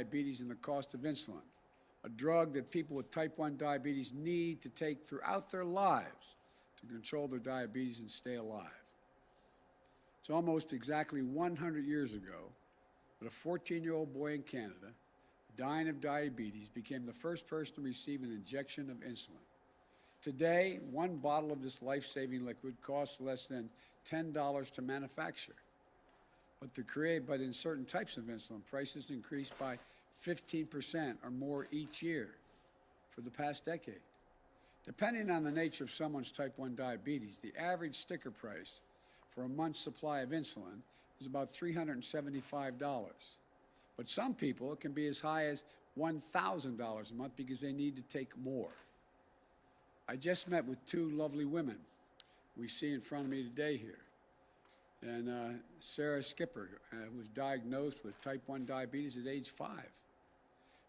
diabetes and the cost of insulin, a drug that people with type 1 diabetes need to take throughout their lives to control their diabetes and stay alive. It's almost exactly 100 years ago that a 14-year-old boy in Canada, dying of diabetes, became the first person to receive an injection of insulin. Today, one bottle of this life-saving liquid costs less than $10 to manufacture. But in certain types of insulin, prices increased by 15% or more each year for the past decade. Depending on the nature of someone's type 1 diabetes, the average sticker price for a month's supply of insulin is about $375. But some people, it can be as high as $1,000 a month because they need to take more. I just met with two lovely women we see in front of me today here. And Sarah Skipper, who was diagnosed with type 1 diabetes at age 5.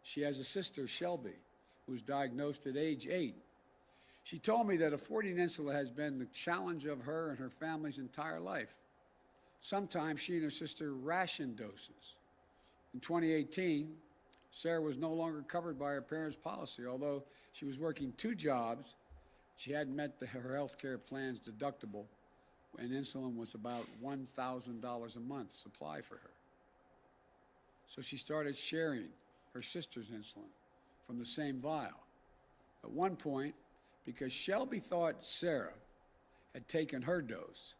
She has a sister, Shelby, who was diagnosed at age 8. She told me that affording insulin has been the challenge of her and her family's entire life. Sometimes she and her sister ration doses. In 2018, Sarah was no longer covered by her parents' policy. Although she was working 2 jobs, she hadn't met her health care plan's deductible, and insulin was about $1,000 a month supply for her. So she started sharing her sister's insulin from the same vial. At one point, because Shelby thought Sarah had taken her dose,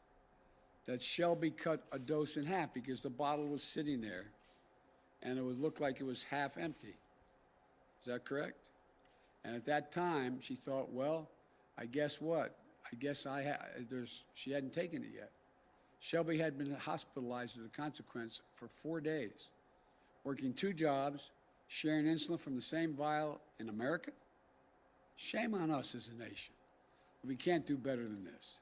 that Shelby cut a dose in half because the bottle was sitting there and it would look like it was half empty. Is that correct? And at that time, she thought, well, I guess what? I guess she hadn't taken it yet. Shelby had been hospitalized as a consequence for 4 days, working 2 jobs, sharing insulin from the same vial in America. Shame on us as a nation. We can't do better than this.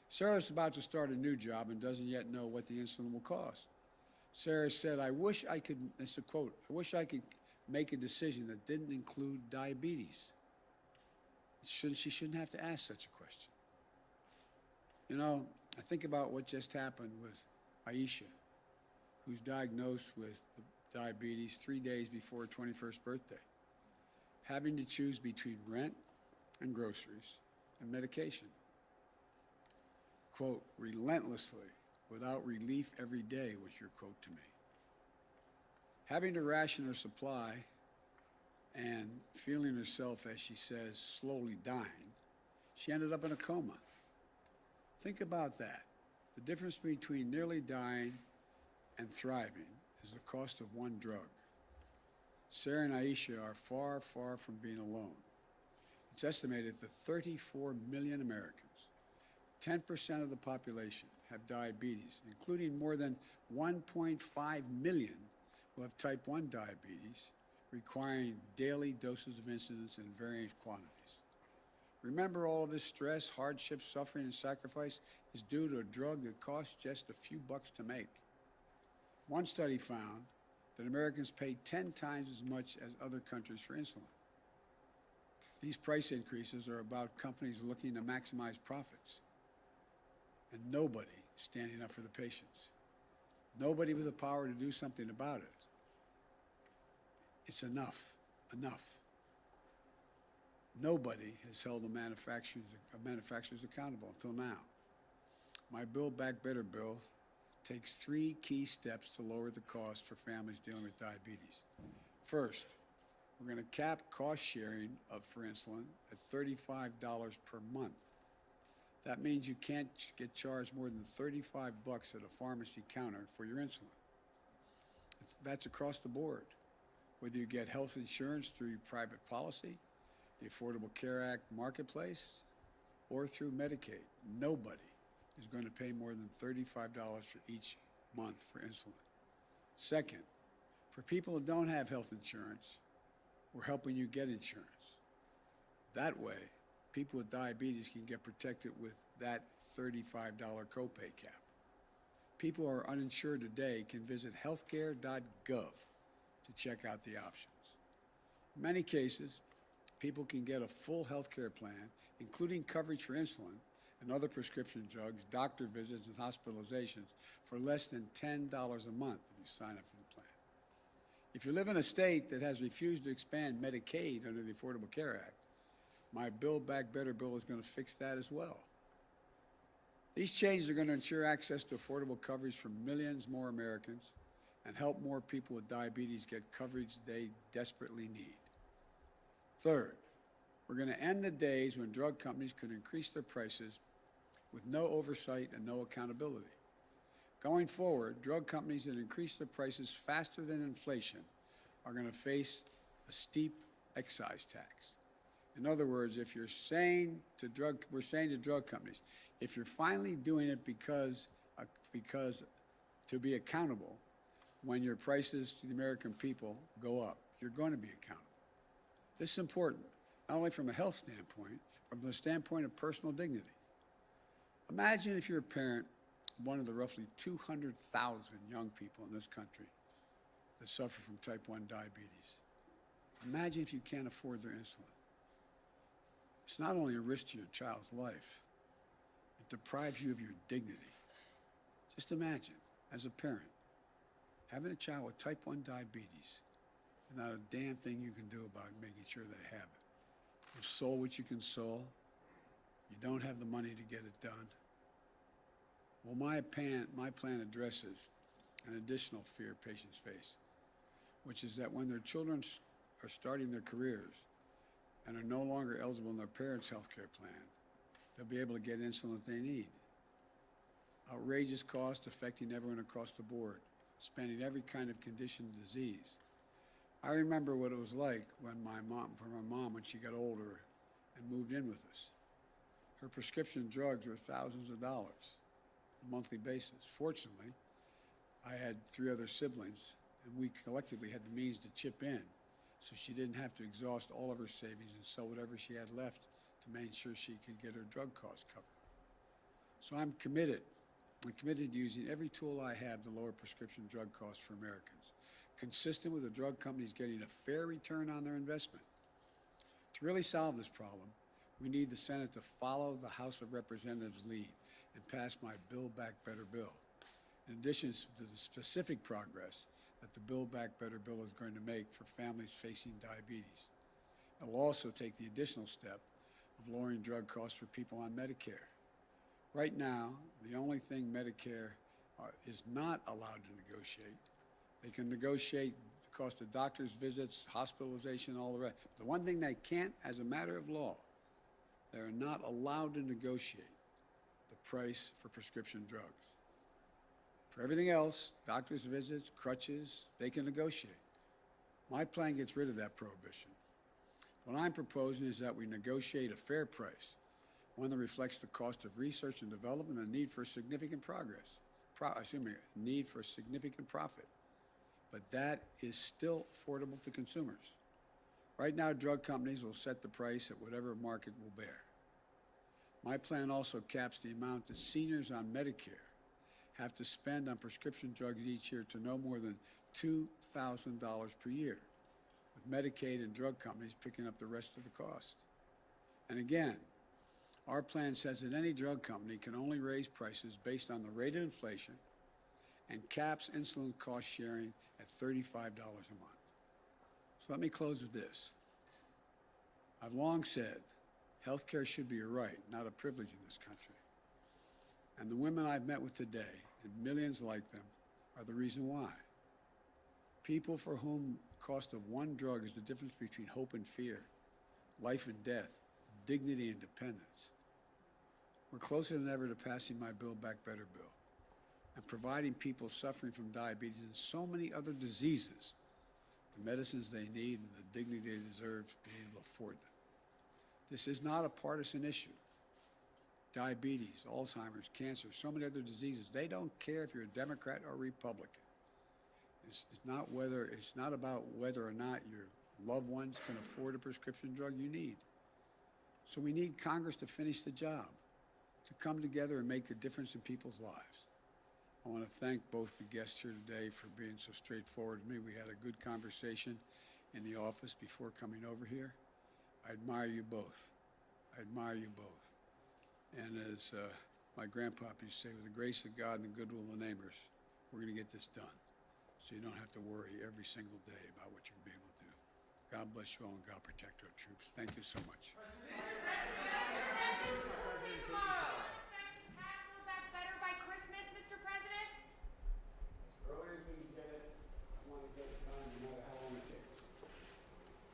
Sarah's about to start a new job and doesn't yet know what the insulin will cost. Sarah said, I wish I could, this is a quote, I wish I could make a decision that didn't include diabetes. She shouldn't have to ask such a question. You know, I think about what just happened with Aisha, who's diagnosed with diabetes 3 days before her 21st birthday, having to choose between rent and groceries and medication. Quote, relentlessly, without relief every day was your quote to me. Having to ration her supply and feeling herself, as she says, slowly dying, she ended up in a coma. Think about that. The difference between nearly dying and thriving is the cost of one drug. Sarah and Aisha are far, far from being alone. It's estimated that 34 million Americans, 10% of the population, have diabetes, including more than 1.5 million who have type 1 diabetes, requiring daily doses of insulin in varying quantities. Remember, all of this stress, hardship, suffering, and sacrifice is due to a drug that costs just a few bucks to make. One study found that Americans pay 10 times as much as other countries for insulin. These price increases are about companies looking to maximize profits, and nobody standing up for the patients. Nobody with the power to do something about it. It's enough, enough. Nobody has held the manufacturers accountable until now. My Build Back Better bill takes 3 key steps to lower the cost for families dealing with diabetes. First, we're going to cap cost sharing for insulin at $35 per month. That means you can't get charged more than 35 bucks at a pharmacy counter for your insulin. That's across the board. Whether you get health insurance through your private policy, the Affordable Care Act marketplace, or through Medicaid, nobody is going to pay more than $35 for each month for insulin. Second, for people who don't have health insurance, we're helping you get insurance. That way, people with diabetes can get protected with that $35 copay cap. People who are uninsured today can visit healthcare.gov to check out the options. In many cases, people can get a full health care plan, including coverage for insulin and other prescription drugs, doctor visits, and hospitalizations for less than $10 a month if you sign up for the plan. If you live in a state that has refused to expand Medicaid under the Affordable Care Act, my Build Back Better bill is going to fix that as well. These changes are going to ensure access to affordable coverage for millions more Americans and help more people with diabetes get coverage they desperately need. Third, we're going to end the days when drug companies could increase their prices with no oversight and no accountability. Going forward, drug companies that increase their prices faster than inflation are going to face a steep excise tax. In other words, if you're saying to we're saying to drug companies, if you're finally doing it because to be accountable, when your prices to the American people go up, you're going to be accountable. This is important, not only from a health standpoint, but from a standpoint of personal dignity. Imagine if you're a parent of one of the roughly 200,000 young people in this country that suffer from type 1 diabetes. Imagine if you can't afford their insulin. It's not only a risk to your child's life, it deprives you of your dignity. Just imagine, as a parent, having a child with type 1 diabetes and not a damn thing you can do about making sure they have it. You've sold what you can sell. You don't have the money to get it done. Well, my plan addresses an additional fear patients face, which is that when their children are starting their careers and are no longer eligible in their parents' health care plan, they'll be able to get insulin that they need. Outrageous costs affecting everyone across the board, spanning every kind of condition and disease. I remember what it was like when my mom, when she got older and moved in with us. Her prescription drugs were thousands of dollars on a monthly basis. Fortunately, I had 3 other siblings, and we collectively had the means to chip in, so she didn't have to exhaust all of her savings and sell whatever she had left to make sure she could get her drug costs covered. So I'm committed to using every tool I have to lower prescription drug costs for Americans, consistent with the drug companies getting a fair return on their investment. To really solve this problem, we need the Senate to follow the House of Representatives' lead and pass my Build Back Better bill, in addition to the specific progress that the Build Back Better bill is going to make for families facing diabetes. It will also take the additional step of lowering drug costs for people on Medicare. Right now, the only thing Medicare is not allowed to negotiate, they can negotiate the cost of doctor's visits, hospitalization, all the rest. The one thing they can't, as a matter of law, they are not allowed to negotiate the price for prescription drugs. For everything else, doctor's visits, crutches, they can negotiate. My plan gets rid of that prohibition. What I'm proposing is that we negotiate a fair price, one that reflects the cost of research and development and need for significant need for significant profit. But that is still affordable to consumers. Right now, drug companies will set the price at whatever market will bear. My plan also caps the amount that seniors on Medicare have to spend on prescription drugs each year to no more than $2,000 per year, with Medicaid and drug companies picking up the rest of the cost. And again, our plan says that any drug company can only raise prices based on the rate of inflation and caps insulin cost sharing at $35 a month. So let me close with this. I've long said healthcare should be a right, not a privilege in this country. And the women I've met with today, and millions like them, are the reason why. People for whom the cost of one drug is the difference between hope and fear, life and death, dignity and dependence. We're closer than ever to passing my Build Back Better bill and providing people suffering from diabetes and so many other diseases the medicines they need and the dignity they deserve to be able to afford them. This is not a partisan issue. Diabetes, Alzheimer's, cancer, so many other diseases, they don't care if you're a Democrat or Republican. It's not about whether or not your loved ones can afford a prescription drug you need. So we need Congress to finish the job, to come together and make a difference in people's lives. I want to thank both the guests here today for being so straightforward with me. We had a good conversation in the office before coming over here. I admire you both. I admire you both. And as my grandpapa used to say, with the grace of God and the goodwill of the neighbors, we're going to get this done. so you don't have to worry every single day about what you're going to be able to do. God bless you all, and God protect our troops. Thank you so much.